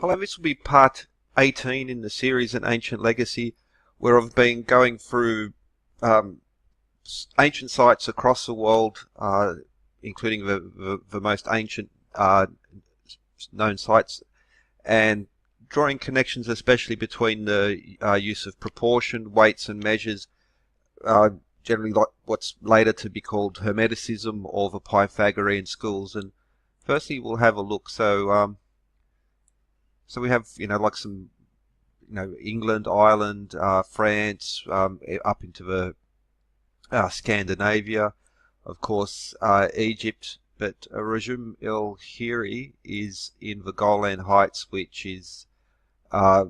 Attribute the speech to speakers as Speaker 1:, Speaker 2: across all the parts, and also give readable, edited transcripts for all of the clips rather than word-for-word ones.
Speaker 1: Hello, this will be part 18 in the series An Ancient Legacy, where I've been going through ancient sites across the world, including the most ancient known sites, and drawing connections especially between the use of proportion, weights and measures, generally like what's later to be called Hermeticism or the Pythagorean schools. And firstly we'll have a look. So we have, like some, England, Ireland, France, up into the Scandinavia, of course, Egypt. But Rujm El Hiri is in the Golan Heights, which is, a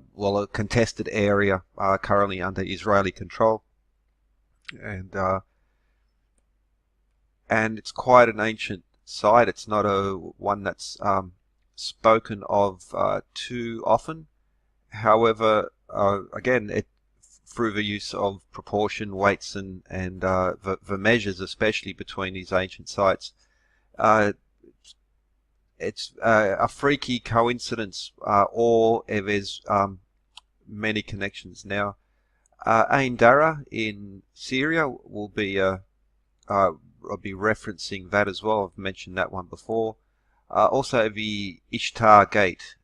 Speaker 1: contested area currently under Israeli control. And it's quite an ancient site. It's not one that's spoken of too often. However, again, through the use of proportion, weights, and the measures, especially between these ancient sites, it's a freaky coincidence, or there's many connections. Now, Ain Dara in Syria will be I'll be referencing that as well. I've mentioned that one before. Also the Ishtar Gate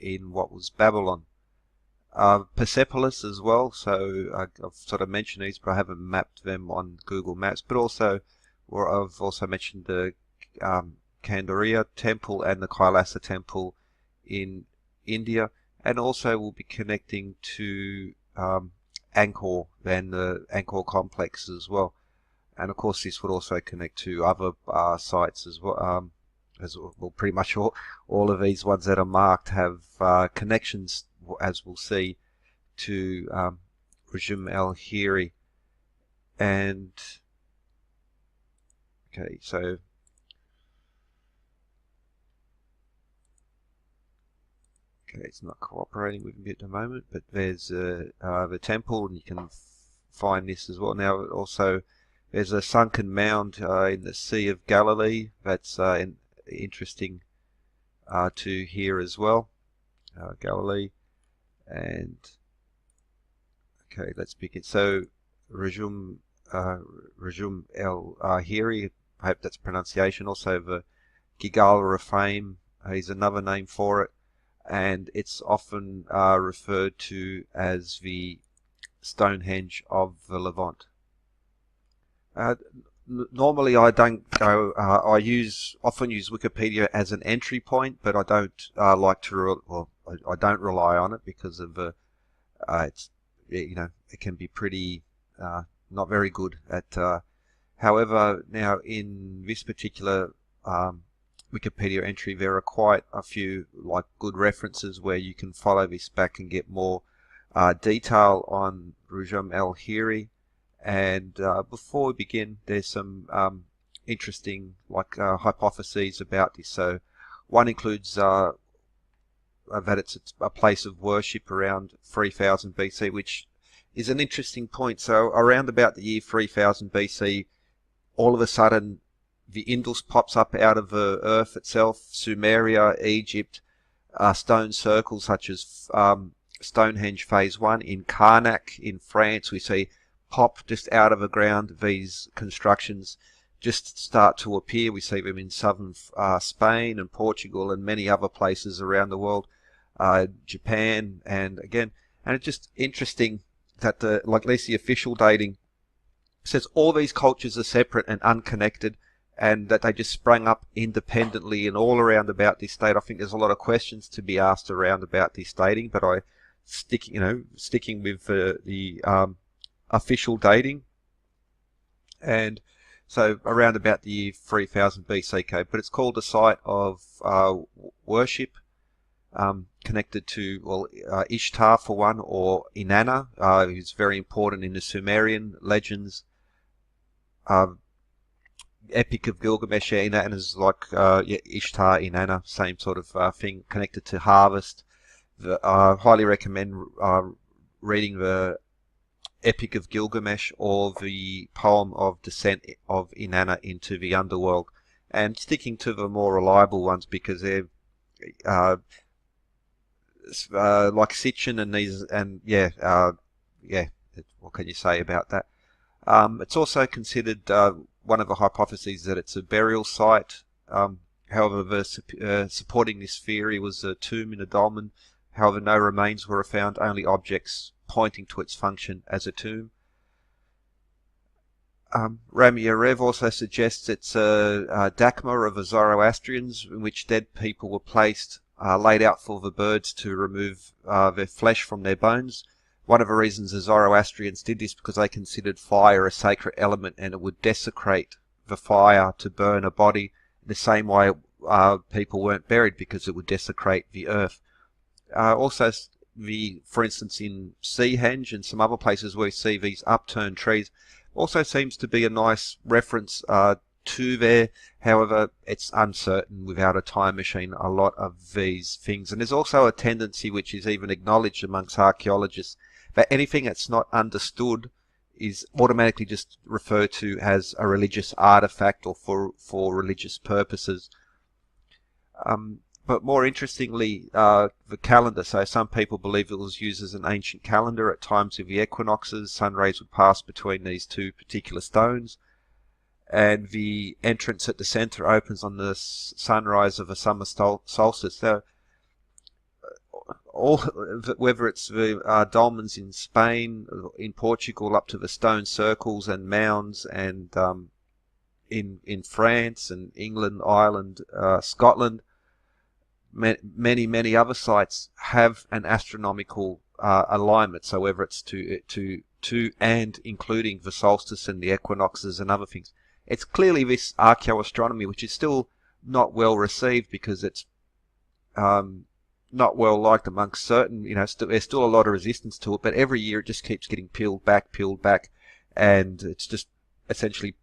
Speaker 1: in what was Babylon. Persepolis as well, so I've sort of mentioned these, but I haven't mapped them on Google Maps. But also, I've also mentioned the Kailasa Temple and the Kailasa Temple in India, and also we'll be connecting to Angkor and the Angkor complex as well. And of course, this would also connect to other sites as well. Pretty much all of these ones that are marked have connections, as we'll see, to Rujm El Hiri. And okay, so it's not cooperating with me at the moment, but there's the temple, and you can find this as well. Now, also there's a sunken mound in the Sea of Galilee. That's interesting to hear as well. Galilee. And okay, let's begin. So Rujm El Hiri, I hope that's pronunciation. Also the Gigala of Fame is another name for it, and it's often referred to as the Stonehenge of the Levant. Normally I don't go, I often use Wikipedia as an entry point, but I don't like to, I don't rely on it because of it's, it can be pretty not very good at. However, now in this particular Wikipedia entry, there are quite a few good references where you can follow this back and get more detail on Rujm El Hiri. And before we begin, there's some interesting hypotheses about this. So one includes that it's a place of worship around 3000 BC, which is an interesting point. So around about the year 3000 BC, all of a sudden the Indus pops up out of the earth itself. Sumeria, Egypt, stone circles such as Stonehenge Phase 1 in Karnak in France, we see pop just out of the ground. These constructions just start to appear. We see them in southern Spain and Portugal and many other places around the world, Japan, and it's just interesting that at least the official dating says all these cultures are separate and unconnected, and that they just sprang up independently and all around about this date. I think there's a lot of questions to be asked around about this dating, but sticking with the official dating. And so around about the year 3000 BC, but it's called a site of worship, connected to Ishtar for one, or Inanna, who's very important in the Sumerian legends. Epic of Gilgamesh, Inanna is Ishtar, Inanna, same sort of thing, connected to harvest. Highly recommend reading the Epic of Gilgamesh or the poem of Descent of Inanna into the Underworld, and sticking to the more reliable ones because they're like Sitchin and these, and yeah, yeah. What can you say about that? It's also considered one of the hypotheses that it's a burial site. However, supporting this theory was a tomb in a dolmen. However, no remains were found, only objects pointing to its function as a tomb. Ramyarev also suggests it's a dakma of the Zoroastrians, in which dead people were placed, laid out for the birds to remove their flesh from their bones. One of the reasons the Zoroastrians did this because they considered fire a sacred element and it would desecrate the fire to burn a body in the same way people weren't buried because it would desecrate the earth. Also, for instance, in Stonehenge and some other places where we see these upturned trees, also seems to be a nice reference to there. However, it's uncertain without a time machine, a lot of these things. And there's also a tendency, which is even acknowledged amongst archaeologists, that anything that's not understood is automatically just referred to as a religious artifact or for religious purposes. But more interestingly, the calendar. So some people believe it was used as an ancient calendar. At times of the equinoxes, sun rays would pass between these two particular stones. And the entrance at the center opens on the sunrise of a summer solstice. So, whether it's the dolmens in Spain, in Portugal, up to the stone circles and mounds, and in France and England, Ireland, Scotland, many other sites have an astronomical alignment. So whether it's to and including the solstice and the equinoxes and other things, it's clearly this archaeoastronomy, which is still not well received because it's not well liked amongst certain. There's still a lot of resistance to it, but every year it just keeps getting peeled back, and it's just essentially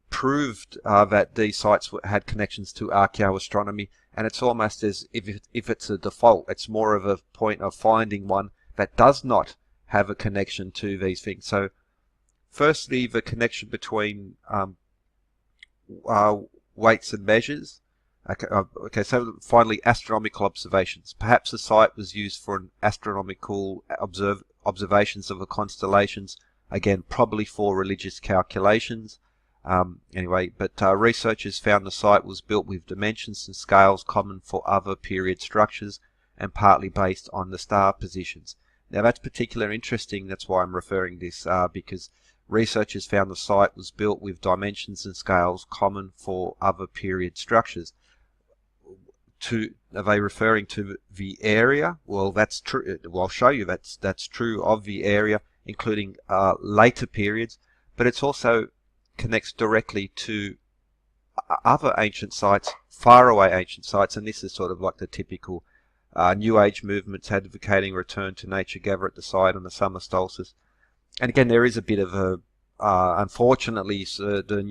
Speaker 1: proved that these sites had connections to archaeoastronomy, and it's almost as if it's a default. It's more of a point of finding one that does not have a connection to these things. So firstly, the connection between weights and measures. Okay, so finally, astronomical observations. Perhaps the site was used for an astronomical observations of the constellations, again probably for religious calculations. Anyway, but researchers found the site was built with dimensions and scales common for other period structures and partly based on the star positions. Now that's particularly interesting. That's why I'm referring this, because researchers found the site was built with dimensions and scales common for other period structures. Are they referring to the area? Well, that's true. Well, I'll show you that's true of the area, including later periods, but it's also connects directly to other ancient sites, faraway ancient sites, and this is sort of like the typical New Age movements advocating return to nature gather at the site on the summer solstice. And again, there is a bit of a, unfortunately, the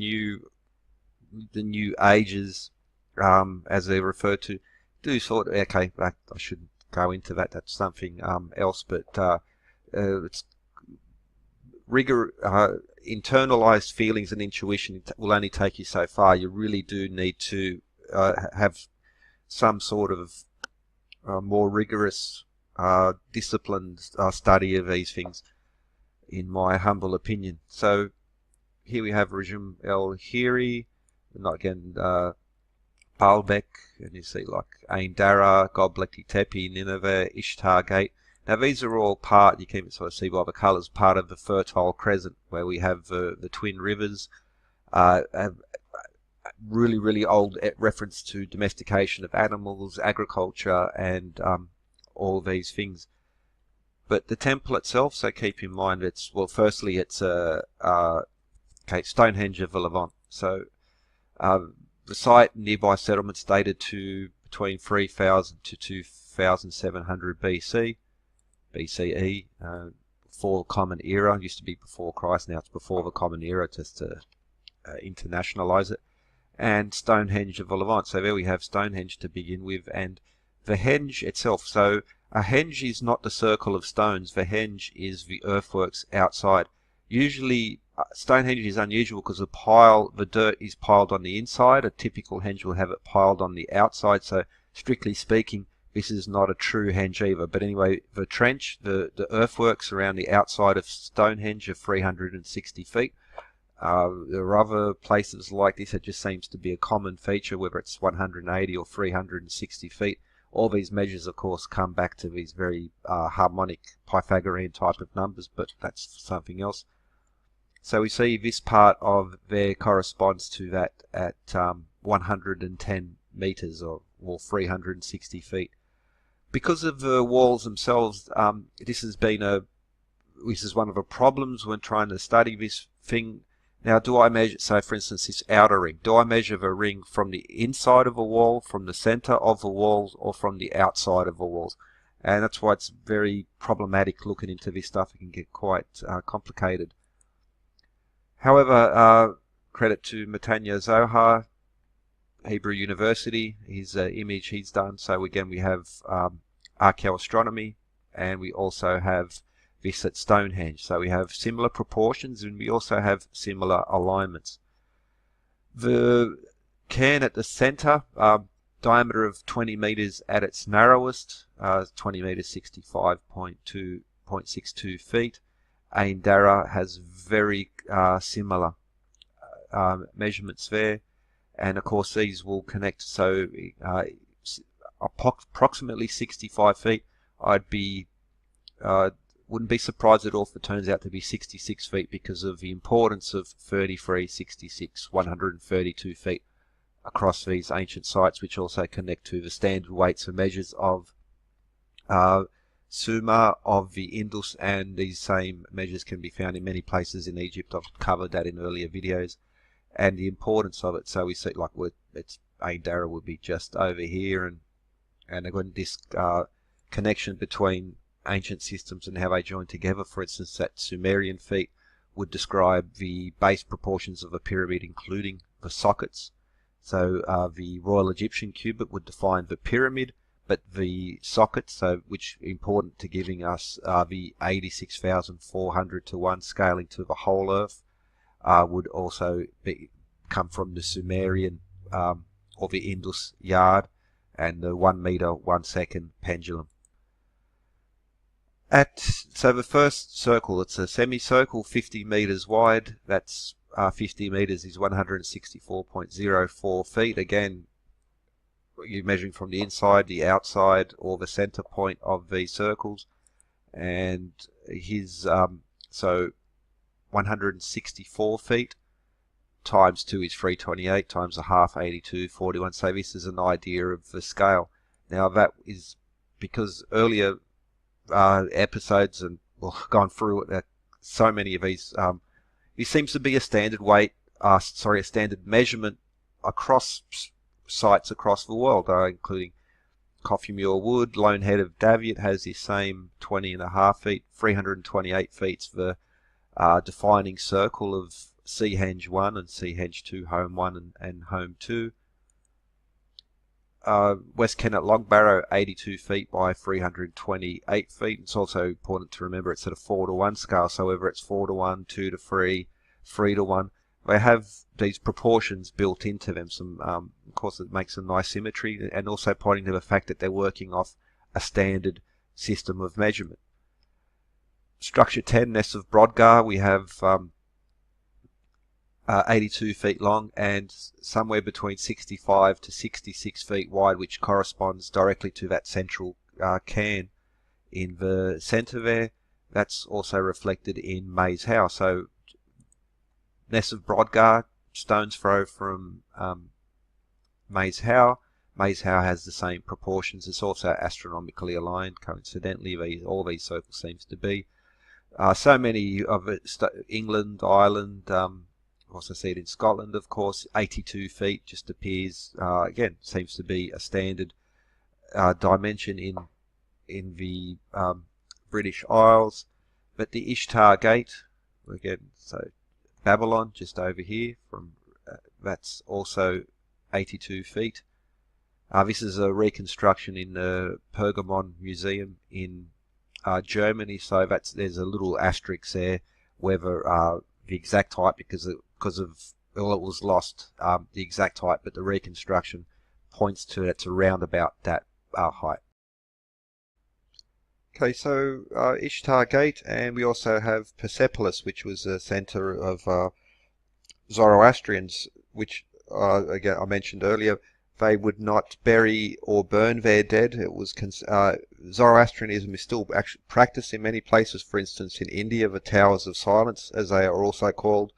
Speaker 1: new ages, as they're referred to, do sort of, okay, I shouldn't go into that, that's something else, but it's internalized feelings and intuition will only take you so far. You really do need to have some sort of more rigorous, disciplined study of these things, in my humble opinion. So here we have Rujm El Hiri, and again Baalbek, and you see like Ain Dara, Göbekli Tepe, Nineveh, Ishtar Gate. Now these are all part, you can sort of see by the colours, part of the Fertile Crescent, where we have the twin rivers, really old reference to domestication of animals, agriculture, and all these things. But the temple itself, so keep in mind, firstly it's Stonehenge of the Levant. So the site and nearby settlements dated to between 3000 to 2700 BCE, before the Common Era. It used to be before Christ, now it's before the Common Era, just to internationalize it. And Stonehenge of the Levant. So there we have Stonehenge to begin with, and the henge itself. So a henge is not the circle of stones. The henge is the earthworks outside. Usually, Stonehenge is unusual because the dirt is piled on the inside. A typical henge will have it piled on the outside. So strictly speaking, this is not a true henge either. But anyway, the trench, the earthworks around the outside of Stonehenge are 360 feet. There are other places like this. It just seems to be a common feature, whether it's 180 or 360 feet. All these measures, of course, come back to these very harmonic Pythagorean type of numbers, but that's something else. So we see this part of there corresponds to that at 110 meters or 360 feet. Because of the walls themselves, this is one of the problems when trying to study this thing. Now, do I measure, so for instance, this outer ring, do I measure the ring from the inside of a wall, from the center of the walls, or from the outside of the walls? And that's why it's very problematic looking into this stuff. It can get quite complicated. However, credit to Matanya Zohar, Hebrew University, his image he's done. So again, we have archaeoastronomy, and we also have this at Stonehenge. So we have similar proportions, and we also have similar alignments. The cairn at the center, diameter of 20 meters at its narrowest, 20 meters, 65.62 feet. Ain Dara has very similar measurements there, and of course these will connect. So approximately 65 feet. Wouldn't be surprised at all if it turns out to be 66 feet because of the importance of 33, 66, 132 feet across these ancient sites, which also connect to the standard weights and measures of Sumer, of the Indus, and these same measures can be found in many places in Egypt. I've covered that in earlier videos, and the importance of it. So we see, like, Ain Dara would be just over here, and again, this connection between ancient systems and how they join together. For instance, that Sumerian feat would describe the base proportions of a pyramid, including the sockets. So the Royal Egyptian cubit would define the pyramid, but the sockets, so which important to giving us the 86,400 to 1 scaling to the whole Earth, would also come from the Sumerian or the Indus yard, and the 1 meter 1 second pendulum. So the first circle, it's a semicircle, 50 meters wide. That's 50 meters is 164.04 feet. Again, you're measuring from the inside, the outside, or the center point of these circles. And his so 164 feet times 2 is 328, times a half, 82, 41. So this is an idea of the scale. Now that is because earlier episodes, and we've gone through it, so many of these, it seems to be a standard weight, a standard measurement across sites across the world, including Coffee Mule Wood. Lone Head of Davitt has the same 20.5 feet, 328 feet, the defining circle of Stonehenge 1 and Stonehenge 2, Home 1 and Home 2. West Kennet Long Barrow, 82 feet by 328 feet. It's also important to remember it's at a 4 to 1 scale, so whether it's 4 to 1, 2 to 3, 3 to 1, they have these proportions built into them. Of course, it makes a nice symmetry, and also pointing to the fact that they're working off a standard system of measurement. Structure 10, Ness of Brodgar, we have 82 feet long and somewhere between 65 to 66 feet wide, which corresponds directly to that central cairn in the center there. That's also reflected in Maze House. So Ness of Brodgar, stone's throw from Maze House. Maze House has the same proportions. It's also astronomically aligned, coincidentally. All these circles seems to be. So many of it, England, Ireland, also see it in Scotland, of course. 82 feet just appears, again, seems to be a standard dimension in the British Isles. But the Ishtar Gate, again, so Babylon, just over here, that's also 82 feet. This is a reconstruction in the Pergamon Museum in Germany, so there's a little asterisk there, whether the exact height, because it was lost, the exact height, but the reconstruction points to it's around about that height. Okay, so Ishtar Gate, and we also have Persepolis, which was a center of Zoroastrians, which again I mentioned earlier. They would not bury or burn their dead. It was Zoroastrianism is still actually practiced in many places. For instance, in India, the Towers of Silence, as they are also called.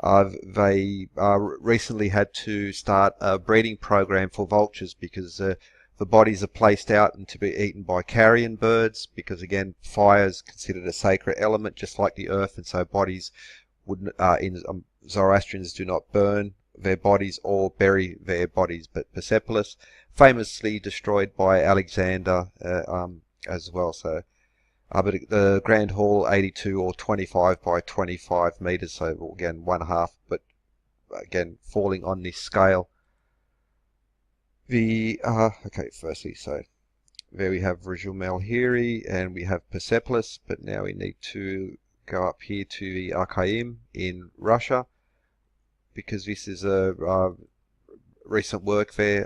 Speaker 1: They recently had to start a breeding program for vultures because the bodies are placed out and to be eaten by carrion birds, because again fire is considered a sacred element just like the earth, and so bodies would in Zoroastrians do not burn their bodies or bury their bodies. But Persepolis famously destroyed by Alexander as well. So but the Grand Hall 82 or 25 by 25 meters, so again 1/2, but again falling on this scale. The okay, firstly, so there we have Rujm El Hiri and we have Persepolis, but now we need to go up here to the Archaim in Russia, because this is a recent work there.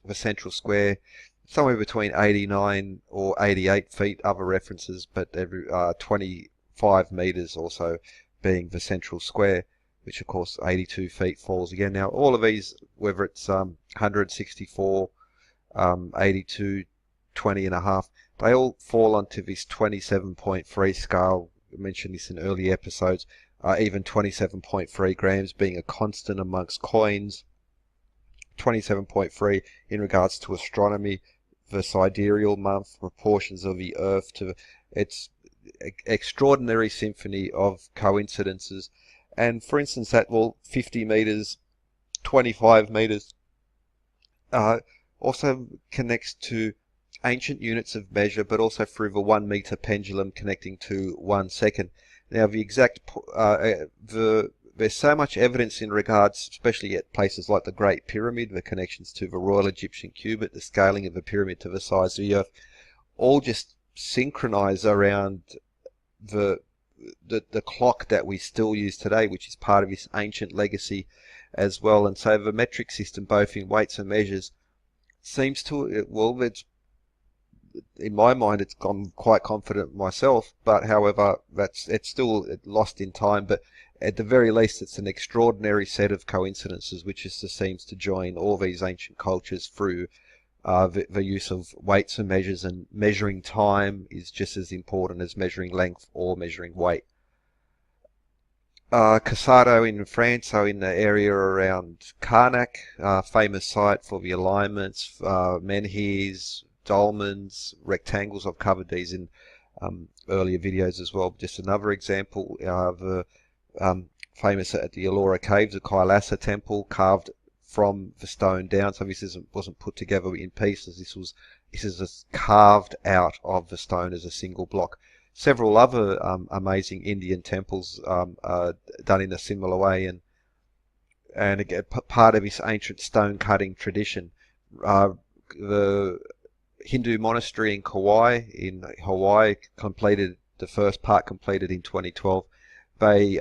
Speaker 1: The central square, somewhere between 89 or 88 feet, other references, but every 25 meters or so being the central square, which of course 82 feet falls again. Now all of these, whether it's 164, 82, 20.5, they all fall onto this 27.3 scale. I mentioned this in early episodes. Even 27.3 grams being a constant amongst coins. 27.3 in regards to astronomy, the sidereal month, proportions of the Earth to its extraordinary symphony of coincidences. And for instance, that 50 meters, 25 meters, also connects to ancient units of measure, but also through the 1 meter pendulum connecting to 1 second. Now, the exact there's so much evidence in regards, especially at places like the Great Pyramid, the connections to the Royal Egyptian Cubit, the scaling of the pyramid to the size of the Earth, all just synchronize around the clock that we still use today, which is part of this ancient legacy as well. And so the metric system, both in weights and measures, seems to, well, it's, in my mind, I'm quite confident myself, but however, it's still lost in time. But at the very least, it's an extraordinary set of coincidences, which just seems to join all these ancient cultures through the use of weights and measures, and measuring time is just as important as measuring length or measuring weight. Casado in France, so in the area around Karnak, famous site for the alignments, menhirs, dolmens, rectangles. I've covered these in earlier videos as well. Just another example, the famous at the Ellora Caves, the Kailasa Temple, carved from the stone down. So this wasn't put together in pieces. This is carved out of the stone as a single block. Several other amazing Indian temples are done in a similar way, and again part of this ancient stone cutting tradition. The Hindu monastery in Kauai in Hawaii completed the first part completed in 2012. They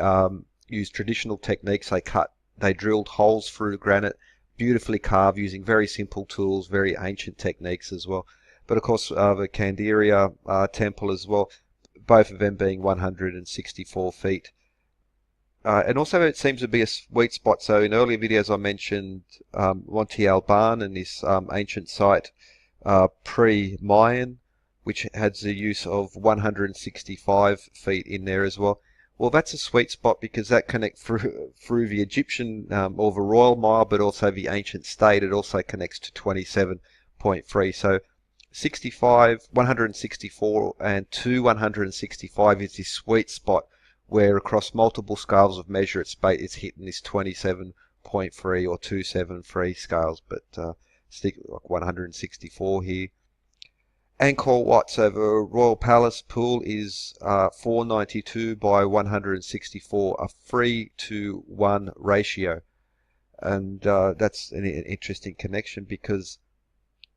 Speaker 1: used traditional techniques. They drilled holes through granite, beautifully carved using very simple tools, very ancient techniques as well. But of course, the Candiria temple as well, both of them being 164 feet. And also it seems to be a sweet spot. So in earlier videos I mentioned Monte Alban and this ancient site pre-Mayan, which has the use of 165 feet in there as well. Well, that's a sweet spot because that connects through the Egyptian or the Royal Mile, but also the ancient state. It also connects to 27.3. So 65, 164 and 165 is this sweet spot where across multiple scales of measure it's hitting this 27.3 or 273 scales, but stick like 164 here. Angkor Wat, so the Royal Palace pool is 492 by 164, a 3:1 ratio, and that's an interesting connection because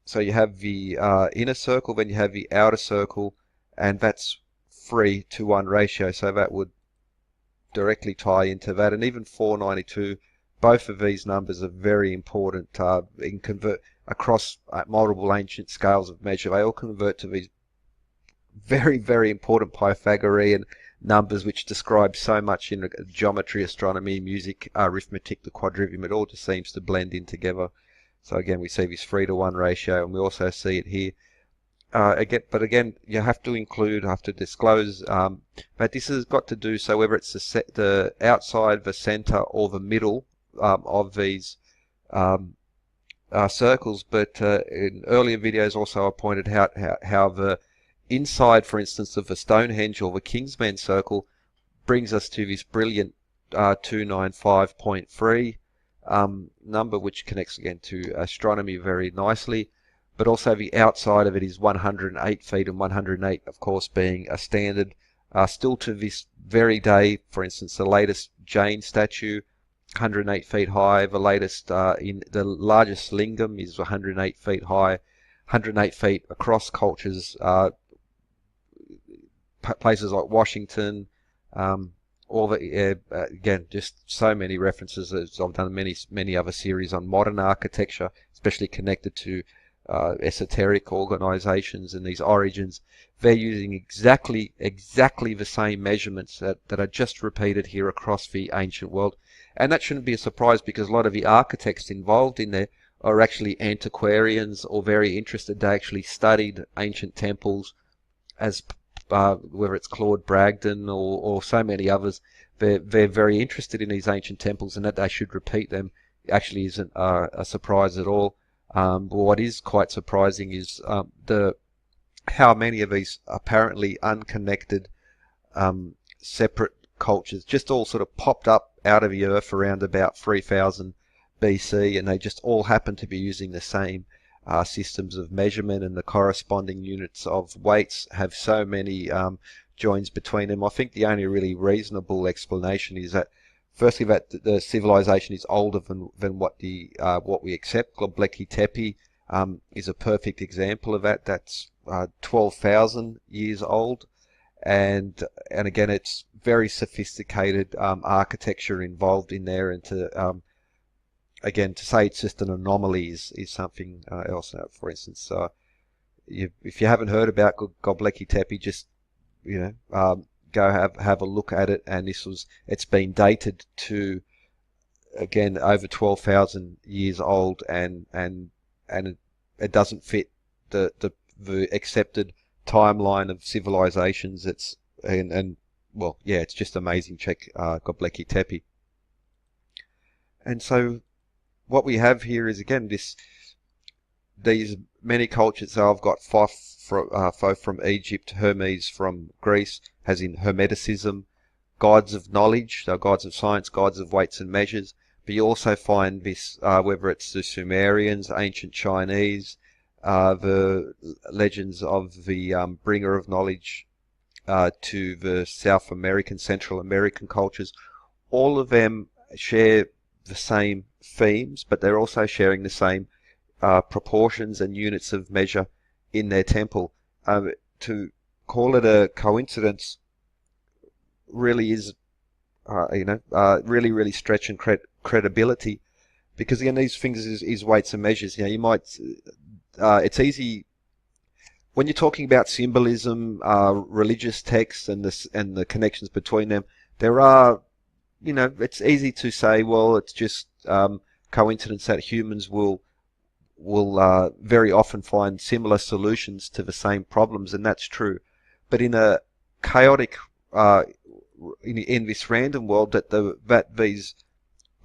Speaker 1: so you have the inner circle, then you have the outer circle, and that's 3:1 ratio, so that would directly tie into that. And even 492, both of these numbers are very important across multiple ancient scales of measure. They all convert to these very, very important Pythagorean numbers which describe so much in geometry, astronomy, music, arithmetic, the quadrivium. It all just seems to blend in together. So again, we see this 3-to-1 ratio, and we also see it here. Again, you have to include, have to disclose, but this has got to do so whether it's the outside, the center, or the middle of these circles. But in earlier videos also I pointed out how the inside, for instance, of the Stonehenge or the Kingsman circle brings us to this brilliant 295.3 number, which connects again to astronomy very nicely. But also the outside of it is 108 feet, and 108, of course, being a standard. Still to this very day, for instance, the latest Jain statue, 108 feet high. The latest, in the largest lingam is 108 feet high, 108 feet across cultures. Places like Washington, all the again, just so many references. I've done many other series on modern architecture, especially connected to esoteric organizations and these origins. They're using exactly the same measurements that are just repeated here across the ancient world, and that shouldn't be a surprise because a lot of the architects involved in there are actually antiquarians or very interested. They actually studied ancient temples, as whether it's Claude Bragdon or so many others. They're very interested in these ancient temples, and that they should repeat them actually isn't a surprise at all. But what is quite surprising is how many of these apparently unconnected separate cultures just all sort of popped up out of the earth around about 3000 BC, and they just all happen to be using the same systems of measurement, and the corresponding units of weights have so many joins between them. I think the only really reasonable explanation is that, firstly, that the civilization is older than what we accept. Göbekli Tepe is a perfect example of that. That's 12,000 years old, and again, it's very sophisticated architecture involved in there, and again, to say it's just an anomaly is something else. For instance, if you haven't heard about Göbekli Tepe, just go have a look at it. And it's been dated to, again, over 12,000 years old, and it doesn't fit the accepted timeline of civilizations. Well, yeah, it's just amazing. Check Göbekli Tepe. And so what we have here is, again, these many cultures. So I've got Thoth from Egypt, Hermes from Greece, as in Hermeticism, gods of knowledge, so gods of science, gods of weights and measures. But you also find this, whether it's the Sumerians, ancient Chinese, the legends of the bringer of knowledge to the South American, Central American cultures. All of them share the same themes, but they're also sharing the same proportions and units of measure in their temple. To call it a coincidence really is, really stretching credibility, because again, these things is weights and measures. You might, it's easy when you're talking about symbolism, religious texts, and the connections between them. There are, it's easy to say, well, it's just coincidence that humans will very often find similar solutions to the same problems, and that's true. But in a chaotic, in this random world, that these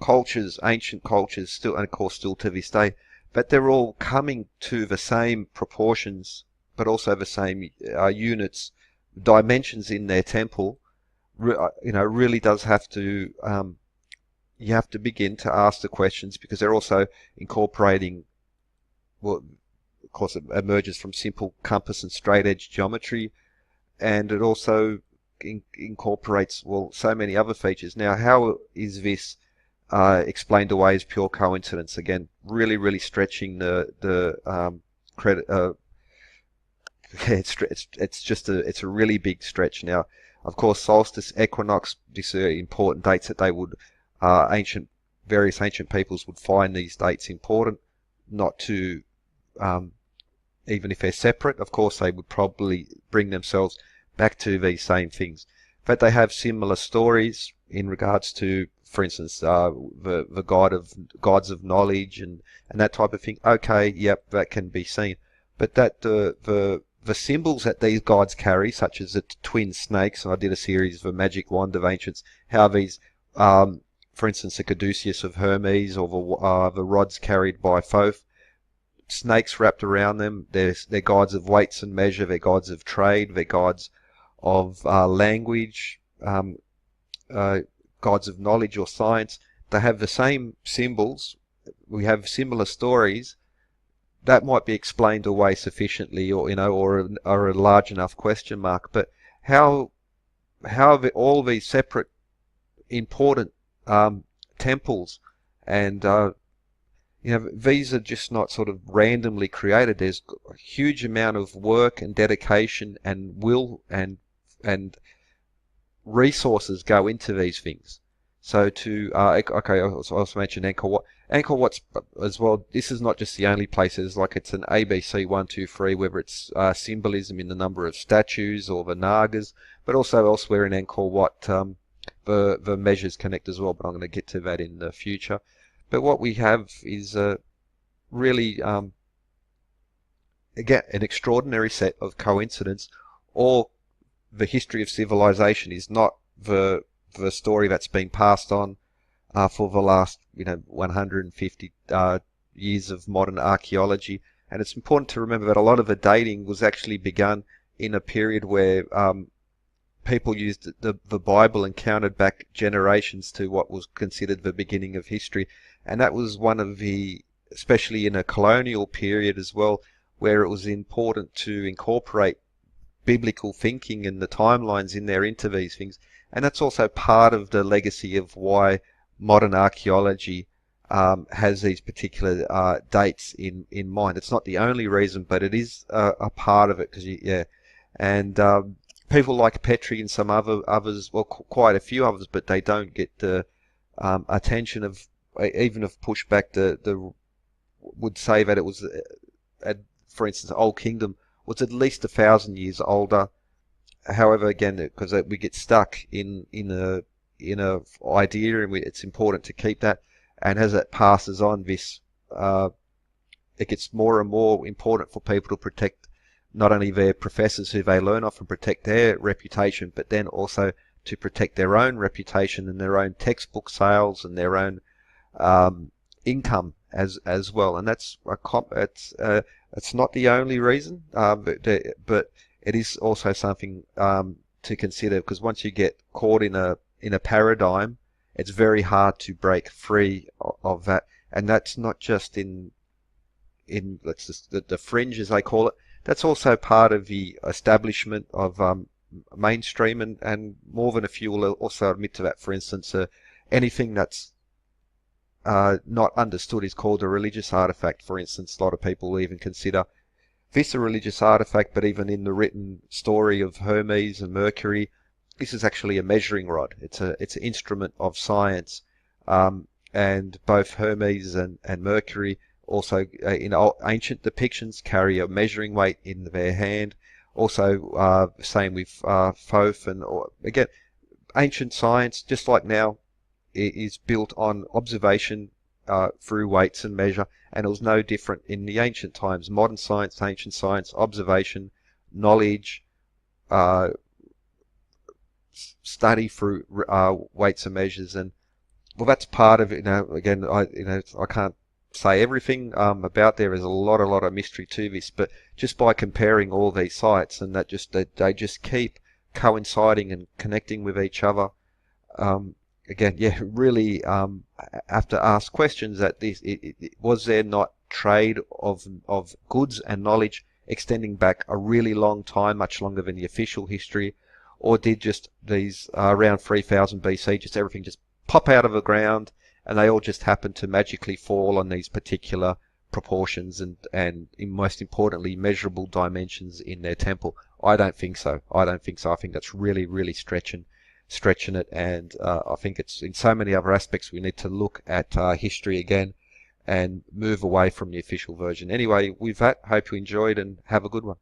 Speaker 1: cultures, ancient cultures, still, and of course still to this day, that they're all coming to the same proportions, but also the same units, dimensions in their temple. Really does have to, you have to begin to ask the questions, because they're also incorporating, well, of course, it emerges from simple compass and straight edge geometry, and it also incorporates, well, so many other features. Now, how is this explained away as pure coincidence? Again, really stretching the credit. It's a really big stretch. Now, of course, solstice, equinox, these are important dates that they would various ancient peoples would find these dates important, not to even if they're separate, of course they would probably bring themselves back to these same things. But they have similar stories in regards to, for instance, the gods of knowledge and that type of thing. Okay, yep, that can be seen. But that the symbols that these gods carry, such as the twin snakes, and I did a series of the magic wand of ancients, how these, for instance, the caduceus of Hermes, or the rods carried by Thoth, snakes wrapped around them. They're gods of weights and measure. They're gods of trade. They're gods of language, gods of knowledge or science. They have the same symbols. We have similar stories. That might be explained away sufficiently, or or a large enough question mark. But how all these separate important temples and these are just not sort of randomly created. There's a huge amount of work and dedication and will and resources go into these things. So okay, I also mentioned Angkor Wat. Angkor Wat's as well. This is not just the only place. It's an ABC 1, 2, 3, whether it's symbolism in the number of statues or the Nagas, but also elsewhere in Angkor Wat, the measures connect as well. But I'm going to get to that in the future. But what we have is really, again, an extraordinary set of coincidence, or the history of civilization is not the story that's been passed on for the last 150 years of modern archaeology. And it's important to remember that a lot of the dating was actually begun in a period where people used the Bible and counted back generations to what was considered the beginning of history. And that was one of the, especially in a colonial period as well, where it was important to incorporate biblical thinking and the timelines in there into these things. And that's also part of the legacy of why modern archaeology has these particular dates in mind. It's not the only reason, but it is a part of it. And people like Petrie and some others, well, quite a few others, but they don't get the attention of, even of pushback. The would say that it was, for instance, Old Kingdom was at least 1,000 years older. However, again, because we get stuck in a idea, and it's important to keep that. And as it passes on, it gets more and more important for people to protect not only their professors who they learn off and protect their reputation, but then also to protect their own reputation and their own textbook sales and their own income as well. And that's it's not the only reason, but it is also something to consider, because once you get caught in a paradigm, it's very hard to break free of that. And that's not just in the fringe, as they call it. That's also part of the establishment of mainstream, and more than a few will also admit to that. For instance, anything that's not understood is called a religious artifact. For instance, a lot of people even consider this a religious artifact, but even in the written story of Hermes and Mercury, this is actually a measuring rod. It's an instrument of science, and both Hermes and Mercury also in ancient depictions carry a measuring weight in their hand. Also, same with Thoth, and again, ancient science, just like now, is built on observation through weights and measure, and it was no different in the ancient times. Modern science, ancient science, observation, knowledge, study through weights and measures, and well, that's part of it. Again, I can't say everything about there. Is a lot of mystery to this, but just by comparing all these sites, and they just keep coinciding and connecting with each other. Again, yeah, really have to ask questions that was there not trade of goods and knowledge extending back a really long time, much longer than the official history, or did just these around 3000 BC, just everything just pop out of the ground, and they all just happen to magically fall on these particular proportions and most importantly, measurable dimensions in their temple? I don't think so. I think that's really stretching it, and I think it's in so many other aspects we need to look at history again and move away from the official version. Anyway, with that, hope you enjoyed and have a good one.